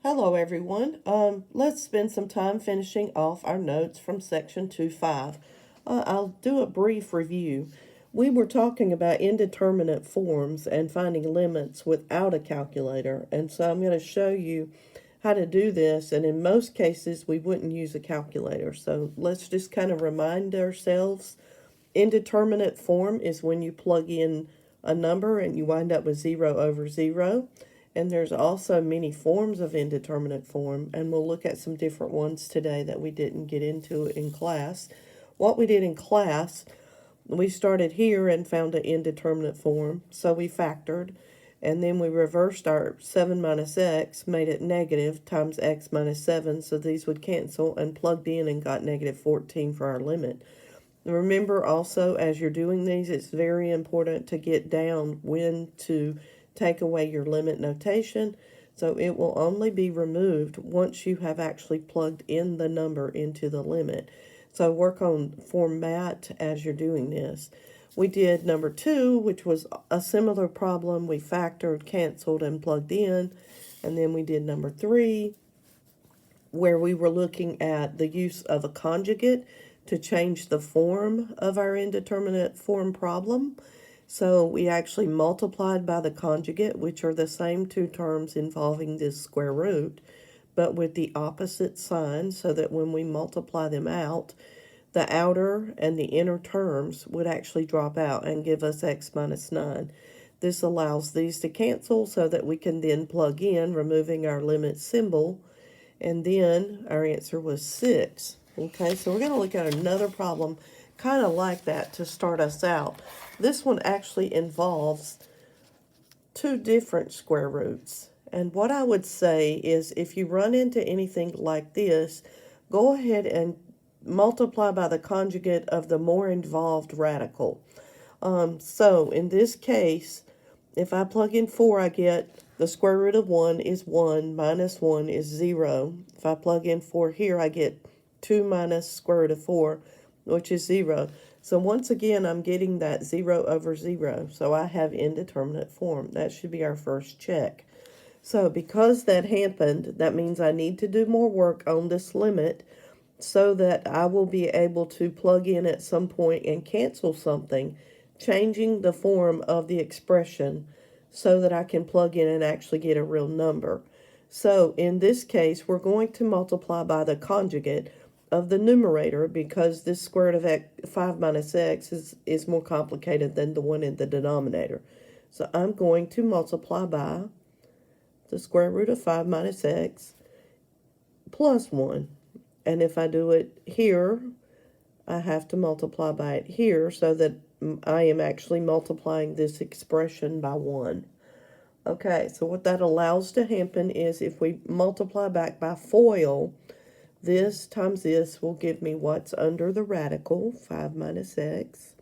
Hello everyone. Let's spend some time finishing off our notes from section 2.5. I'll do a brief review. We were talking about indeterminate forms and finding limits without a calculator, and so I'm going to show you how to do this, and in most cases we wouldn't use a calculator. So let's just kind of remind ourselves. Indeterminate form is when you plug in a number and you wind up with 0 over 0. And there's also many forms of indeterminate form, and we'll look at some different ones today that we didn't get into in class. What we did in class, we started here and found an indeterminate form, so we factored, and then we reversed our 7 minus x, made it negative, times x minus 7, so these would cancel, and plugged in and got negative 14 for our limit. Remember also, as you're doing these, it's very important to get down when to take away your limit notation, so it will only be removed once you have actually plugged in the number into the limit. So work on format as you're doing this. We did number 2, which was a similar problem. We factored, canceled, and plugged in. And then we did number 3, where we were looking at the use of a conjugate to change the form of our indeterminate form problem. So we actually multiplied by the conjugate, which are the same two terms involving this square root, but with the opposite sign, so that when we multiply them out, the outer and the inner terms would actually drop out and give us x minus 9. This allows these to cancel so that we can then plug in, removing our limit symbol, and then our answer was 6. Okay, so we're going to look at another problem kind of like that to start us out. This one actually involves two different square roots. And what I would say is if you run into anything like this, go ahead and multiply by the conjugate of the more involved radical. So in this case, if I plug in 4, I get the square root of 1 is 1, minus 1 is 0. If I plug in 4 here, I get 2 minus square root of 4, which is 0. So once again, I'm getting that 0 over 0. So I have indeterminate form. That should be our first check. So because that happened, that means I need to do more work on this limit so that I will be able to plug in at some point and cancel something, changing the form of the expression so that I can plug in and actually get a real number. So in this case, we're going to multiply by the conjugate of the numerator because this square root of x, 5 minus x is more complicated than the one in the denominator. So I'm going to multiply by the square root of 5 minus x plus 1. And if I do it here, I have to multiply by it here so that I am actually multiplying this expression by 1. Okay, so what that allows to happen is if we multiply back by FOIL, this times this will give me what's under the radical, 5 minus x.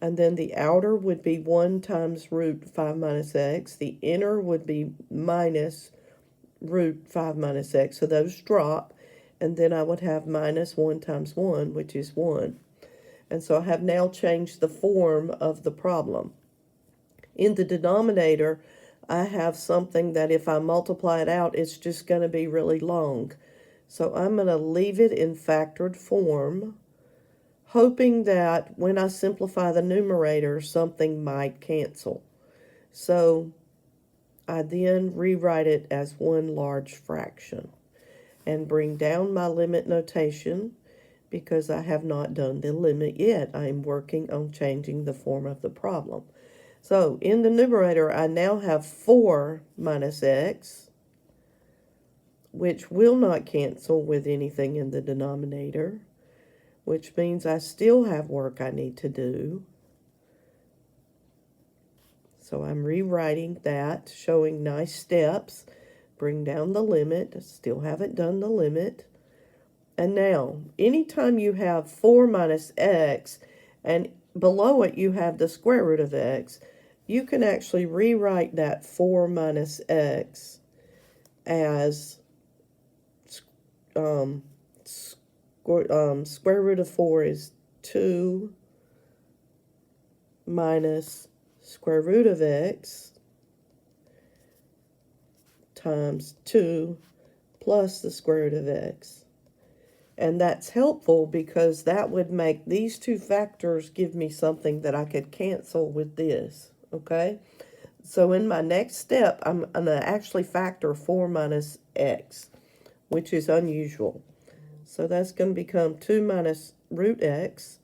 And then the outer would be 1 times root 5 minus x. The inner would be minus root 5 minus x. So those drop. And then I would have minus 1 times 1, which is 1. And so I have now changed the form of the problem. In the denominator, I have something that if I multiply it out, it's just going to be really long. So I'm going to leave it in factored form, hoping that when I simplify the numerator, something might cancel. So I then rewrite it as one large fraction and bring down my limit notation because I have not done the limit yet. I'm working on changing the form of the problem. So in the numerator, I now have 4 minus x, which will not cancel with anything in the denominator, which means I still have work I need to do. So I'm rewriting that, showing nice steps. Bring down the limit. I still haven't done the limit. And now, anytime you have 4 minus x, and below it you have the square root of x, you can actually rewrite that 4 minus x as square root of 4 is 2 minus square root of x times 2 plus the square root of x. And that's helpful because that would make these two factors give me something that I could cancel with this, okay? So in my next step, I'm going to actually factor 4 minus x, which is unusual. So that's going to become 2 minus root x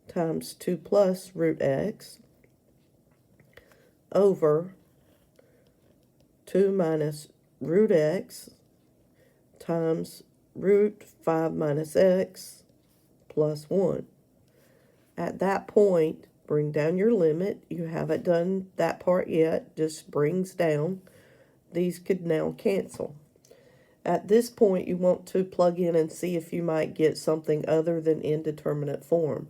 times 2 plus root x over 2 minus root x times root 5 minus x plus 1. At that point, bring down your limit. You haven't done that part yet, just brings down. These could now cancel. At this point, you want to plug in and see if you might get something other than indeterminate form.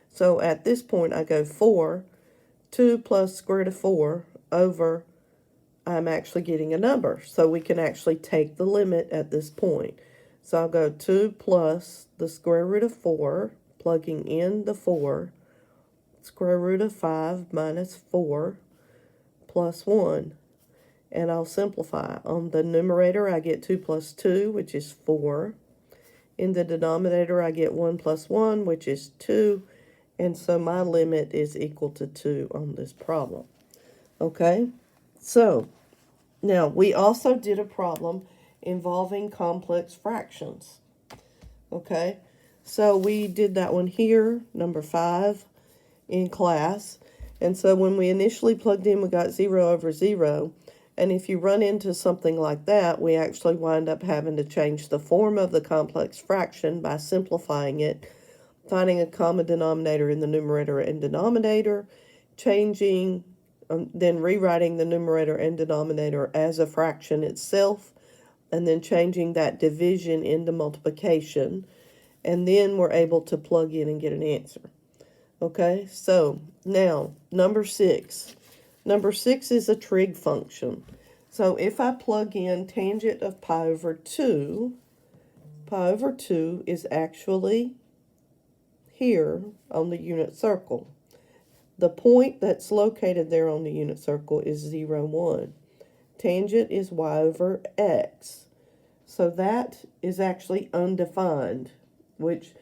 So at this point, I go 4, 2 plus square root of 4 over, I'm actually getting a number. So we can actually take the limit at this point. So I'll go 2 plus the square root of 4, plugging in the 4, square root of 5 minus 4, plus 1. And I'll simplify. On the numerator, I get 2 plus 2, which is 4. In the denominator, I get 1 plus 1, which is 2. And so my limit is equal to 2 on this problem. Okay? So, now we also did a problem involving complex fractions. Okay? So we did that one here, number 5, in class. And so when we initially plugged in, we got 0 over 0. And if you run into something like that, we actually wind up having to change the form of the complex fraction by simplifying it, finding a common denominator in the numerator and denominator, changing, then rewriting the numerator and denominator as a fraction itself, and then changing that division into multiplication. And then we're able to plug in and get an answer. Okay, so now number 6. Number 6 is a trig function. So if I plug in tangent of pi over 2, pi over 2 is actually here on the unit circle. The point that's located there on the unit circle is 0, 1. Tangent is y over x. So that is actually undefined, which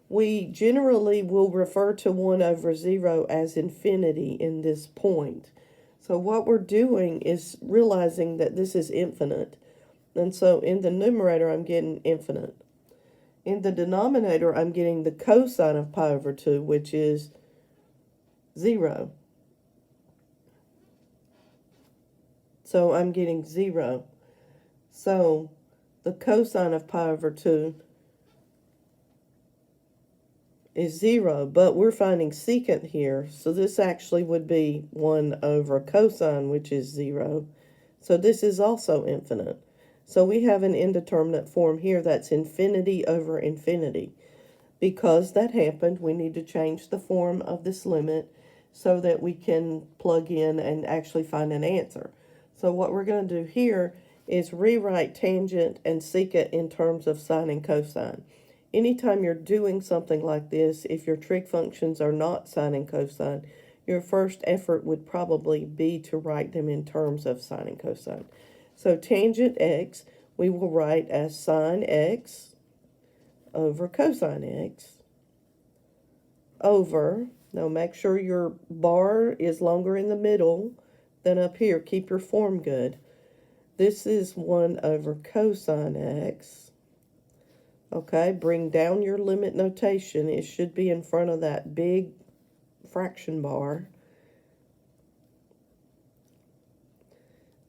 we generally will refer to 1 over 0 as infinity in this point. So what we're doing is realizing that this is infinite. And so in the numerator, I'm getting infinite. In the denominator, I'm getting the cosine of pi over 2, which is 0. So I'm getting 0. So the cosine of pi over 2 is 0, but we're finding secant here, so this actually would be 1 over cosine, which is 0. So this is also infinite. So we have an indeterminate form here that's infinity over infinity. Because that happened, we need to change the form of this limit so that we can plug in and actually find an answer. So what we're going to do here is rewrite tangent and secant in terms of sine and cosine. Anytime you're doing something like this, if your trig functions are not sine and cosine, your first effort would probably be to write them in terms of sine and cosine. So tangent x, we will write as sine x over cosine x over, now make sure your bar is longer in the middle than up here. Keep your form good. This is 1 over cosine x. Okay, bring down your limit notation. It should be in front of that big fraction bar.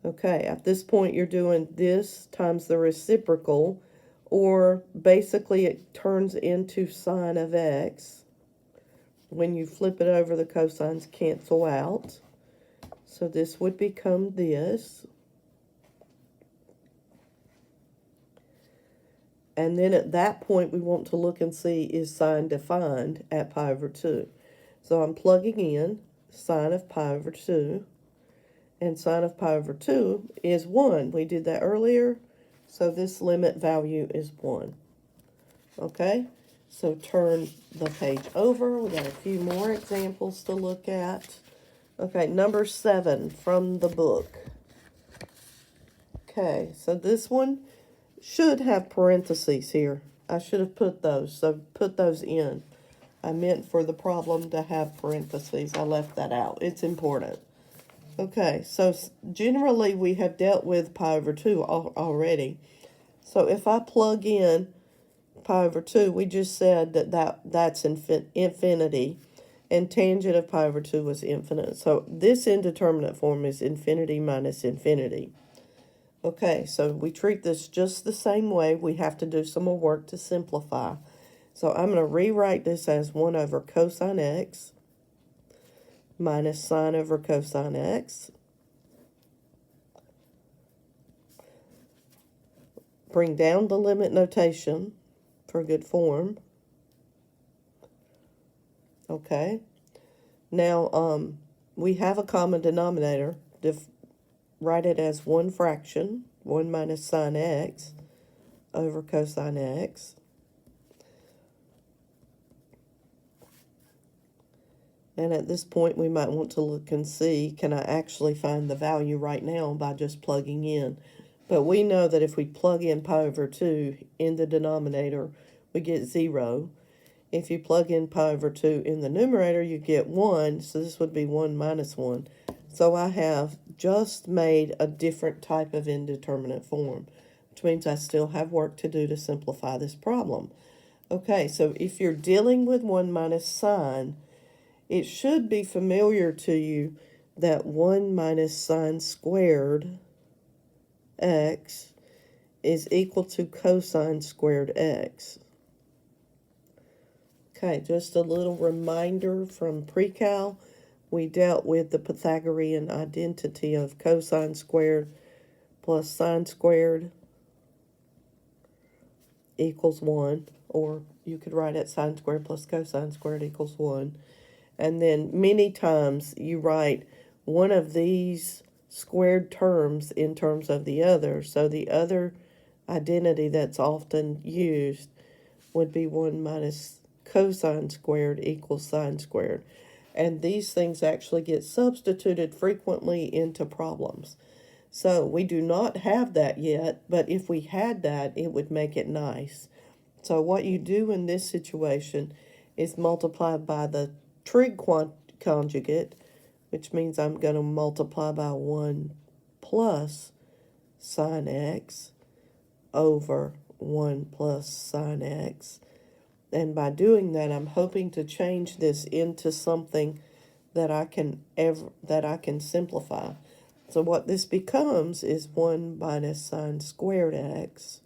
Okay, at this point you're doing this times the reciprocal, or basically it turns into sine of x. When you flip it over, the cosines cancel out. So this would become this. And then at that point, we want to look and see, is sine defined at pi over 2? So I'm plugging in sine of pi over 2. And sine of pi over 2 is 1. We did that earlier. So this limit value is 1. Okay? So turn the page over. We got a few more examples to look at. Okay, number 7 from the book. Okay, so this one should have parentheses here. I should have put those, so put those in. I meant for the problem to have parentheses. I left that out. It's important. Okay, so generally we have dealt with pi over 2 already. So if I plug in pi over 2, we just said that's infinity, and tangent of pi over 2 was infinite. So this indeterminate form is infinity minus infinity. Okay, so we treat this just the same way. We have to do some more work to simplify. So I'm going to rewrite this as 1 over cosine x minus sine over cosine x. Bring down the limit notation for good form. Okay. Now, we have a common denominator. Write it as one fraction, 1 minus sine x over cosine x. And at this point, we might want to look and see, can I actually find the value right now by just plugging in? But we know that if we plug in pi over 2 in the denominator, we get 0. If you plug in pi over 2 in the numerator, you get 1. So this would be 1 minus 1. So I have just made a different type of indeterminate form, which means I still have work to do to simplify this problem. Okay, so if you're dealing with 1 minus sine, it should be familiar to you that 1 minus sine squared x is equal to cosine squared x. Okay, just a little reminder from pre-cal. We dealt with the Pythagorean identity of cosine squared plus sine squared equals 1. Or you could write it sine squared plus cosine squared equals 1. And then many times you write one of these squared terms in terms of the other. So the other identity that's often used would be 1 minus cosine squared equals sine squared. And these things actually get substituted frequently into problems. So we do not have that yet, but if we had that, it would make it nice. So what you do in this situation is multiply by the trig conjugate, which means I'm going to multiply by 1 plus sine x over 1 plus sine x. And by doing that, I'm hoping to change this into something that I can simplify. So what this becomes is 1 minus sine squared x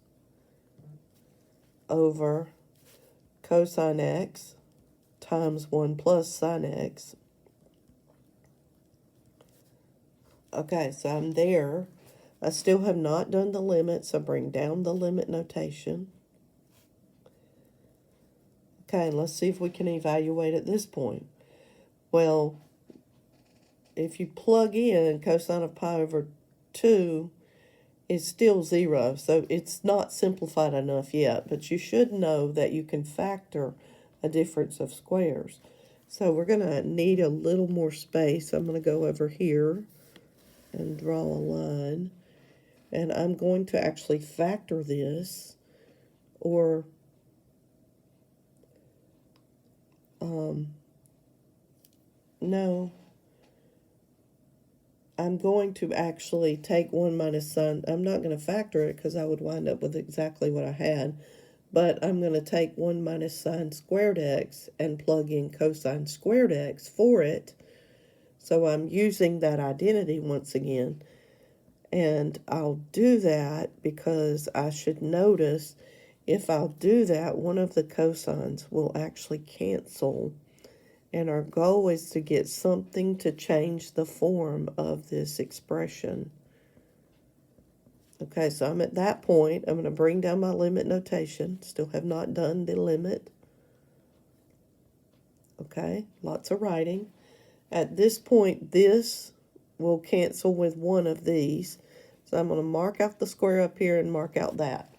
over cosine x times 1 plus sine x. Okay, so I'm there. I still have not done the limit, so bring down the limit notation. Okay, let's see if we can evaluate at this point. Well, if you plug in cosine of pi over 2, it's still 0, so it's not simplified enough yet, but you should know that you can factor a difference of squares. So we're going to need a little more space. I'm going to go over here and draw a line, and I'm going to actually factor this, or no, I'm going to actually take 1 minus sine. I'm not going to factor it because I would wind up with exactly what I had. But I'm going to take 1 minus sine squared x and plug in cosine squared x for it. So I'm using that identity once again. And I'll do that because I should notice if I'll do that, one of the cosines will actually cancel. And our goal is to get something to change the form of this expression. Okay, so I'm at that point. I'm going to bring down my limit notation. Still have not done the limit. Okay, lots of writing. At this point, this will cancel with one of these. So I'm going to mark out the square up here and mark out that.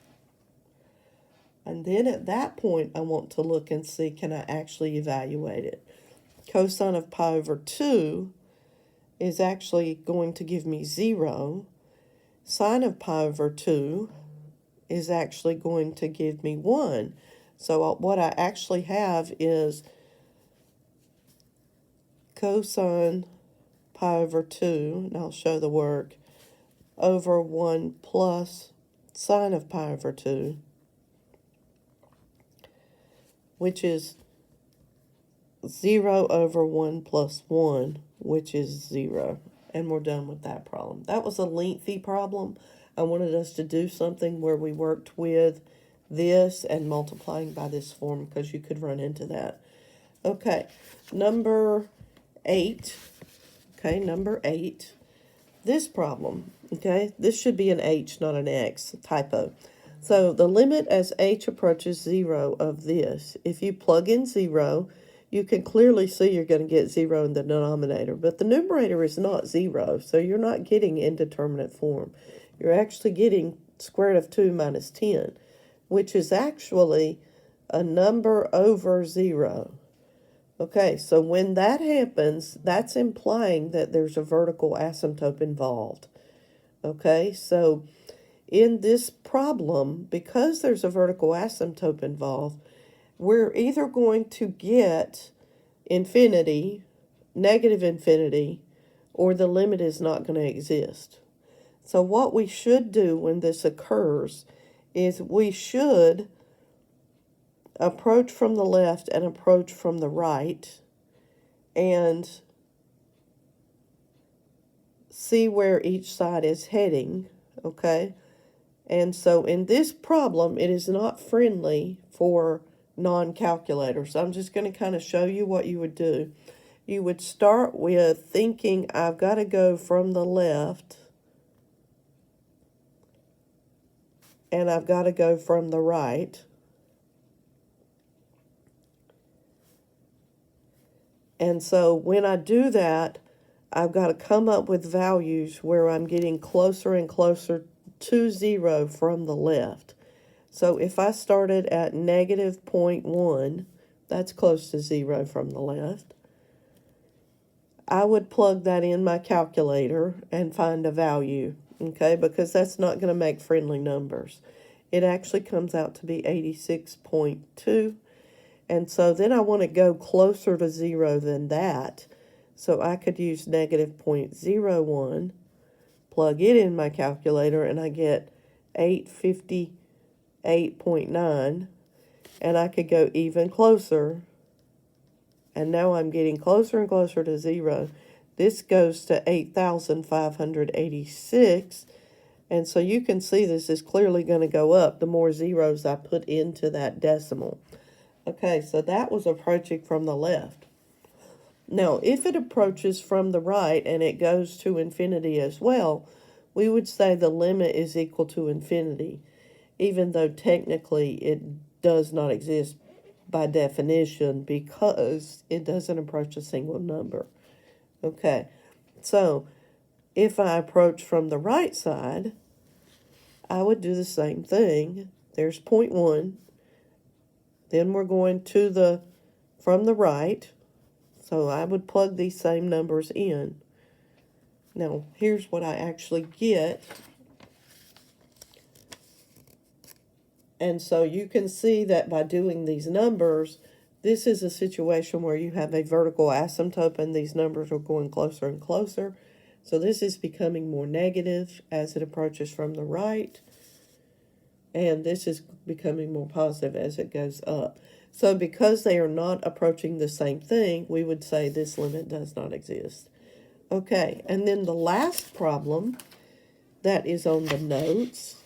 And then at that point, I want to look and see, can I actually evaluate it? Cosine of pi over 2 is actually going to give me 0. Sine of pi over 2 is actually going to give me 1. So what I actually have is cosine pi over 2, and I'll show the work, over 1 plus sine of pi over 2, which is 0 over 1 plus 1, which is 0. And we're done with that problem. That was a lengthy problem. I wanted us to do something where we worked with this and multiplying by this form because you could run into that. Okay, number 8. Okay, number 8. This problem, okay, this should be an H, not an X, typo. So the limit as H approaches 0 of this, if you plug in 0, you can clearly see you're going to get 0 in the denominator. But the numerator is not 0, so you're not getting indeterminate form. You're actually getting square root of 2 minus 10, which is actually a number over 0. Okay, so when that happens, that's implying that there's a vertical asymptote involved. Okay, so in this problem, because there's a vertical asymptote involved, we're either going to get infinity, negative infinity, or the limit is not going to exist. So what we should do when this occurs is we should approach from the left and approach from the right and see where each side is heading, okay? And so in this problem, it is not friendly for non-calculators. I'm just going to kind of show you what you would do. You would start with thinking, I've got to go from the left and I've got to go from the right. And so when I do that, I've got to come up with values where I'm getting closer and closer to 0 from the left. So if I started at negative 0.1, that's close to 0 from the left, I would plug that in my calculator and find a value, okay, because that's not going to make friendly numbers. It actually comes out to be 86.2. And so then I want to go closer to 0 than that. So I could use negative 0.01, plug it in my calculator, and I get 858.9. And I could go even closer. And now I'm getting closer and closer to 0. This goes to 8,586. And so you can see this is clearly going to go up the more zeros I put into that decimal. Okay, so that was approaching from the left. Now, if it approaches from the right and it goes to infinity as well, we would say the limit is equal to infinity, even though technically it does not exist by definition because it doesn't approach a single number. Okay, so if I approach from the right side, I would do the same thing. There's 0.1. Then we're going to from the right. So I would plug these same numbers in. Now, here's what I actually get. And so you can see that by doing these numbers, this is a situation where you have a vertical asymptote and these numbers are going closer and closer. So this is becoming more negative as it approaches from the right. And this is becoming more positive as it goes up. So because they are not approaching the same thing, we would say this limit does not exist. Okay, and then the last problem that is on the notes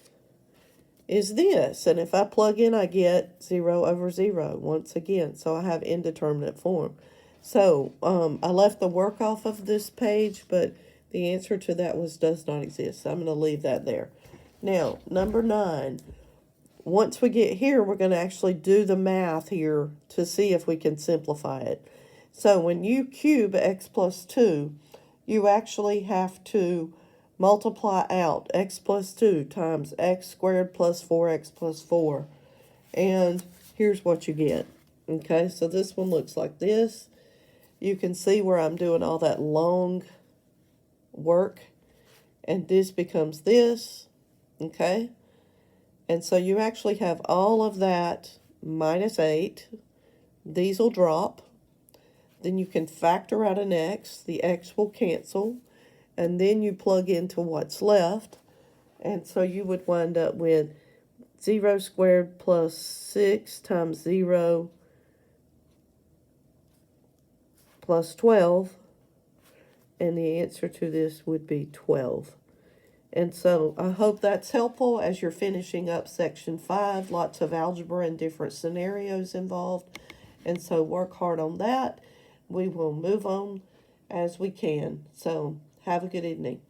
is this. And if I plug in, I get 0 over 0 once again. So I have indeterminate form. So I left the work off of this page, but the answer to that was does not exist. So I'm going to leave that there. Now, number 9. Once we get here, we're going to actually do the math here to see if we can simplify it. So when you cube x plus 2, you actually have to multiply out x plus 2 times x squared plus 4x plus 4. And here's what you get. Okay, so this one looks like this. You can see where I'm doing all that long work. And this becomes this. Okay. And so you actually have all of that minus 8. These will drop. Then you can factor out an x. The x will cancel. And then you plug into what's left. And so you would wind up with 0 squared plus 6 times 0 plus 12. And the answer to this would be 12. And so I hope that's helpful as you're finishing up section 5. Lots of algebra and different scenarios involved. And so work hard on that. We will move on as we can. So have a good evening.